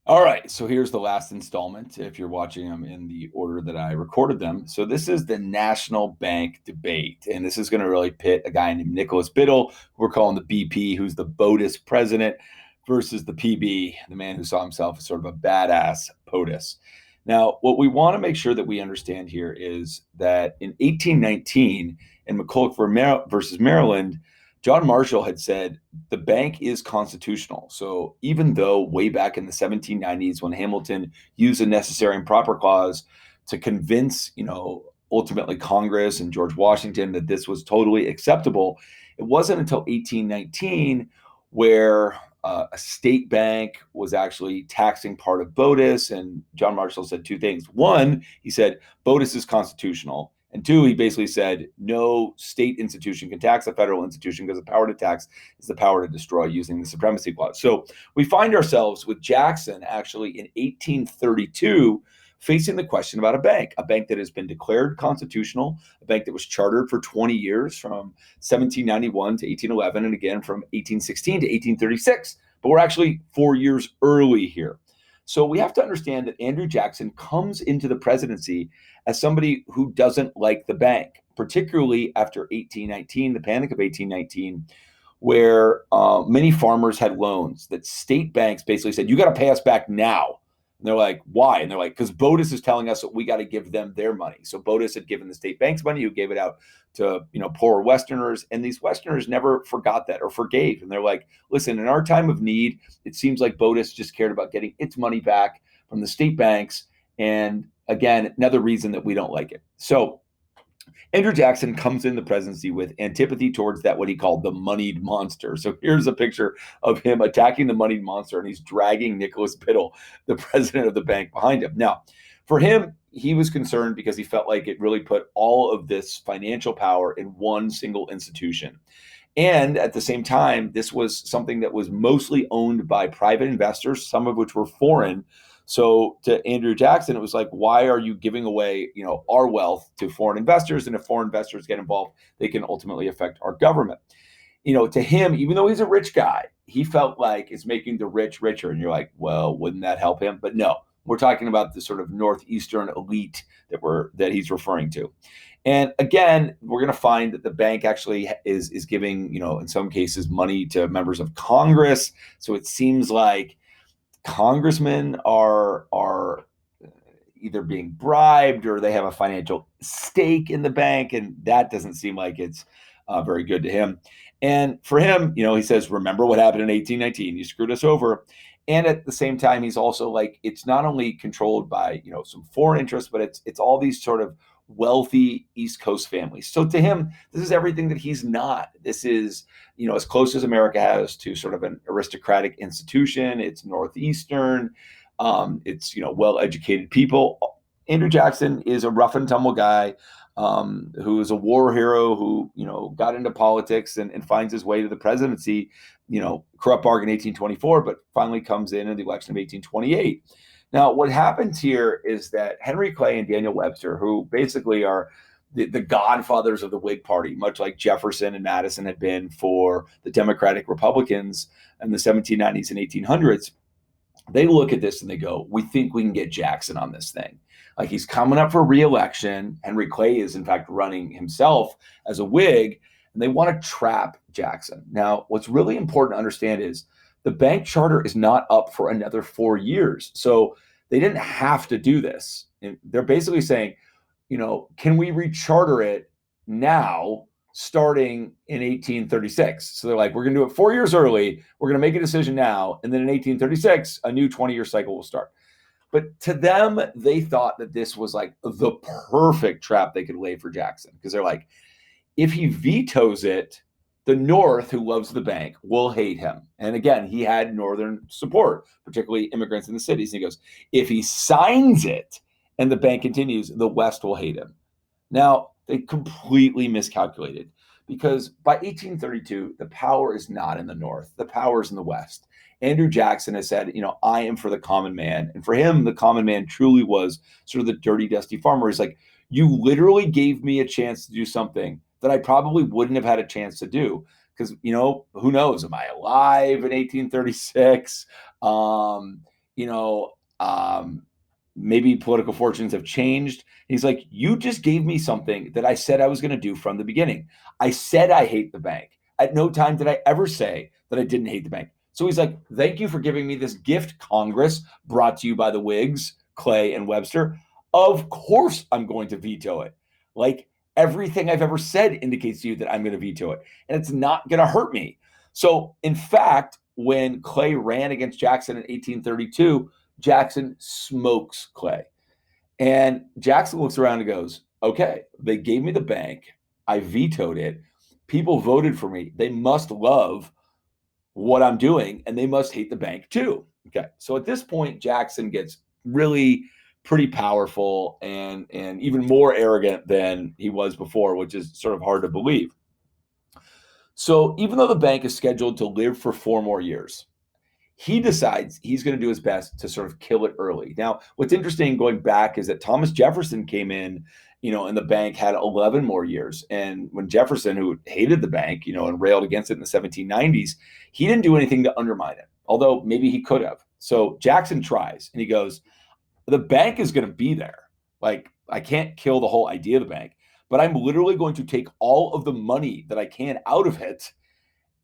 All right, so here's the last installment if you're watching them in the order that I recorded them. So this is the national bank debate, and this is going to really pit a guy named Nicholas Biddle, who we're calling the BP, who's the BOTUS president, versus the PB, the man who saw himself as sort of a badass POTUS. Now, what we want to make sure that we understand here is that in 1819, in McCulloch versus Maryland, John Marshall had said the bank is constitutional. So even though way back in the 1790s, when Hamilton used the necessary and proper clause to convince, ultimately Congress and George Washington that this was totally acceptable, it wasn't until 1819 where a state bank was actually taxing part of BOTUS. And John Marshall said two things. One, he said BOTUS is constitutional. And two, he basically said no state institution can tax a federal institution because the power to tax is the power to destroy using the supremacy clause. So we find ourselves with Jackson actually in 1832 facing the question about a bank that has been declared constitutional, a bank that was chartered for 20 years from 1791 to 1811, and again from 1816 to 1836. But we're actually 4 years early here. So we have to understand that Andrew Jackson comes into the presidency as somebody who doesn't like the bank, particularly after 1819, the Panic of 1819, where many farmers had loans that state banks basically said, you got to pay us back now. And they're like, why? And they're like, because BOTUS is telling us that we got to give them their money. So BOTUS had given the state banks money, who gave it out to poorer Westerners, and these Westerners never forgot that or forgave. And they're like, listen, in our time of need, it seems like BOTUS just cared about getting its money back from the state banks. And again, another reason that we don't like it. So Andrew Jackson comes in the presidency with antipathy towards that, what he called the moneyed monster. So here's a picture of him attacking the moneyed monster, and he's dragging Nicholas Biddle, the president of the bank, behind him. Now, for him, he was concerned because he felt like it really put all of this financial power in one single institution. And at the same time, this was something that was mostly owned by private investors, some of which were foreign. So to Andrew Jackson, it was like, why are you giving away, our wealth to foreign investors? And if foreign investors get involved, they can ultimately affect our government. To him, even though he's a rich guy, he felt like it's making the rich richer. And you're like, well, wouldn't that help him? But no, we're talking about the sort of northeastern elite that he's referring to. And again, we're going to find that the bank actually is giving, in some cases, money to members of Congress. So it seems like congressmen are either being bribed or they have a financial stake in the bank, and that doesn't seem like it's very good to him. And for him, he says, remember what happened in 1819? You screwed us over. And at the same time, he's also like, it's not only controlled by some foreign interests, but it's all these sort of wealthy East Coast families. So to him, this is everything that he's not. This is as close as America has to sort of an aristocratic institution. It's Northeastern. It's well-educated people. Andrew Jackson is a rough and tumble guy who is a war hero who got into politics and finds his way to the presidency. Corrupt bargain 1824, but finally comes in the election of 1828. Now, what happens here is that Henry Clay and Daniel Webster, who basically are the godfathers of the Whig Party, much like Jefferson and Madison had been for the Democratic Republicans in the 1790s and 1800s, they look at this and they go, we think we can get Jackson on this thing. Like, he's coming up for re-election. Henry Clay is, in fact, running himself as a Whig, and they want to trap Jackson. Now, what's really important to understand is the bank charter is not up for another 4 years. So they didn't have to do this. And they're basically saying, can we recharter it now, starting in 1836? So they're like, we're going to do it 4 years early. We're going to make a decision now. And then in 1836, a new 20-year cycle will start. But to them, they thought that this was like the perfect trap they could lay for Jackson, because they're like, if he vetoes it, the North, who loves the bank, will hate him. And again, he had Northern support, particularly immigrants in the cities. And he goes, if he signs it and the bank continues, the West will hate him. Now, they completely miscalculated, because by 1832, the power is not in the North. The power is in the West. Andrew Jackson has said, I am for the common man. And for him, the common man truly was sort of the dirty, dusty farmer. He's like, you literally gave me a chance to do something that I probably wouldn't have had a chance to do, because, who knows? Am I alive in 1836? you know, maybe political fortunes have changed. He's like, you just gave me something that I said I was going to do from the beginning. I said I hate the bank. At no time did I ever say that I didn't hate the bank. So he's like, thank you for giving me this gift, Congress, brought to you by the Whigs, Clay and Webster. Of course I'm going to veto it. Like, everything I've ever said indicates to you that I'm going to veto it. And it's not going to hurt me. So, in fact, when Clay ran against Jackson in 1832, Jackson smokes Clay. And Jackson looks around and goes, okay, they gave me the bank. I vetoed it. People voted for me. They must love what I'm doing and they must hate the bank too. Okay. So at this point, Jackson gets really pretty powerful and even more arrogant than he was before, which is sort of hard to believe. So even though the bank is scheduled to live for 4 more years, he decides he's going to do his best to sort of kill it early. Now, what's interesting going back is that Thomas Jefferson came in, and the bank had 11 more years. And when Jefferson, who hated the bank, and railed against it in the 1790s, he didn't do anything to undermine it, although maybe he could have. So Jackson tries and he goes, the bank is going to be there. Like, I can't kill the whole idea of the bank, but I'm literally going to take all of the money that I can out of it.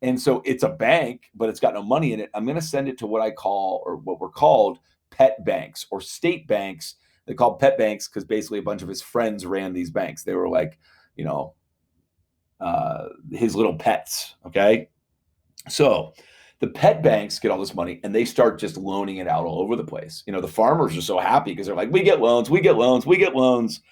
And so it's a bank, but it's got no money in it. I'm going to send it to what I call, or what were called, pet banks or state banks. They called pet banks because basically a bunch of his friends ran these banks. They were like, his little pets. Okay. So the pet banks get all this money and they start just loaning it out all over the place. The farmers are so happy because they're like, we get loans, we get loans, we get loans.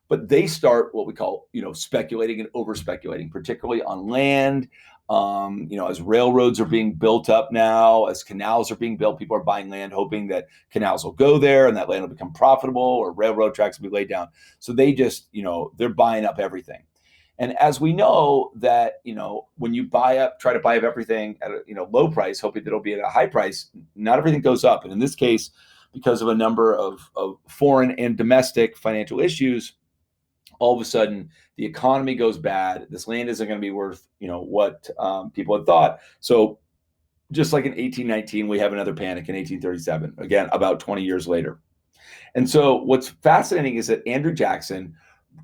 But they start what we call, speculating and over speculating, particularly on land. As railroads are being built up now, as canals are being built, people are buying land hoping that canals will go there and that land will become profitable or railroad tracks will be laid down. So they just, they're buying up everything. And as we know that, when you try to buy up everything at a, low price, hoping that it'll be at a high price, not everything goes up. And in this case, because of a number of foreign and domestic financial issues, all of a sudden the economy goes bad. This land isn't going to be worth, what people had thought. So just like in 1819, we have another panic in 1837, again, about 20 years later. And so what's fascinating is that Andrew Jackson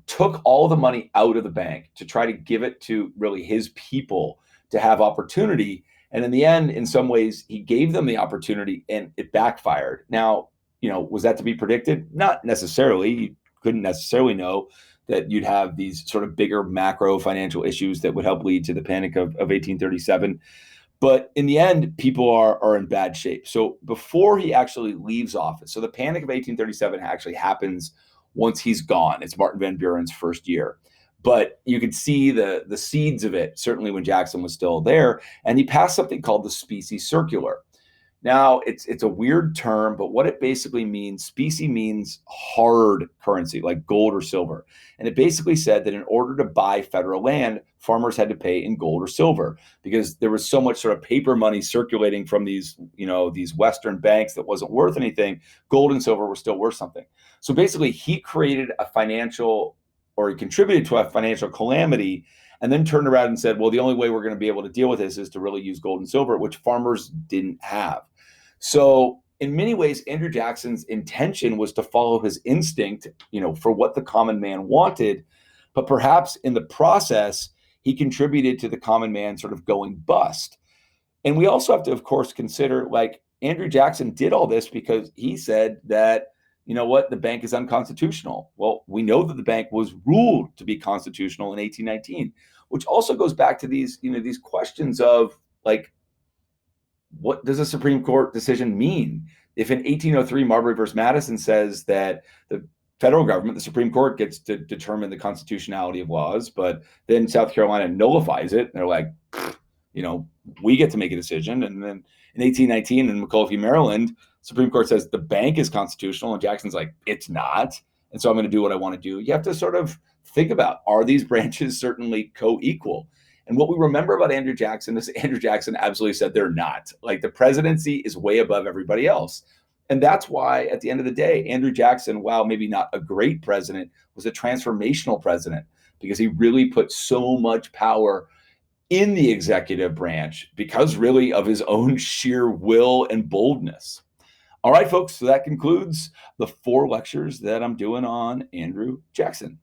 took all the money out of the bank to try to give it to really his people to have opportunity. And in the end, in some ways, he gave them the opportunity and it backfired. Now, was that to be predicted? Not necessarily. You couldn't necessarily know that you'd have these sort of bigger macro financial issues that would help lead to the panic of 1837. But in the end, people are in bad shape. So before he actually leaves office, so the panic of 1837 actually happens once he's gone. It's Martin Van Buren's first year. But you could see the seeds of it, certainly when Jackson was still there. And he passed something called the Specie Circular. Now, it's a weird term, but what it basically means, specie means hard currency, like gold or silver. And it basically said that in order to buy federal land, farmers had to pay in gold or silver because there was so much sort of paper money circulating from these Western banks that wasn't worth anything. Gold and silver were still worth something. So basically, he created he contributed to a financial calamity and then turned around and said, well, the only way we're going to be able to deal with this is to really use gold and silver, which farmers didn't have. So in many ways, Andrew Jackson's intention was to follow his instinct, for what the common man wanted. But perhaps in the process, he contributed to the common man sort of going bust. And we also have to, of course, consider Andrew Jackson did all this because he said that, the bank is unconstitutional. Well, we know that the bank was ruled to be constitutional in 1819, which also goes back to these questions of what does a Supreme Court decision mean? If in 1803 Marbury versus Madison says that the federal government, the Supreme Court, gets to determine the constitutionality of laws, but then South Carolina nullifies it, and they're like, we get to make a decision. And then in 1819 in McAuliffe, Maryland, Supreme Court says the bank is constitutional, and Jackson's like, it's not. And so I'm going to do what I want to do. You have to sort of think about, are these branches certainly co-equal? And what we remember about Andrew Jackson is Andrew Jackson absolutely said they're not. The presidency is way above everybody else. And that's why, at the end of the day, Andrew Jackson, while maybe not a great president, was a transformational president because he really put so much power in the executive branch because really of his own sheer will and boldness. All right, folks. So that concludes the 4 lectures that I'm doing on Andrew Jackson.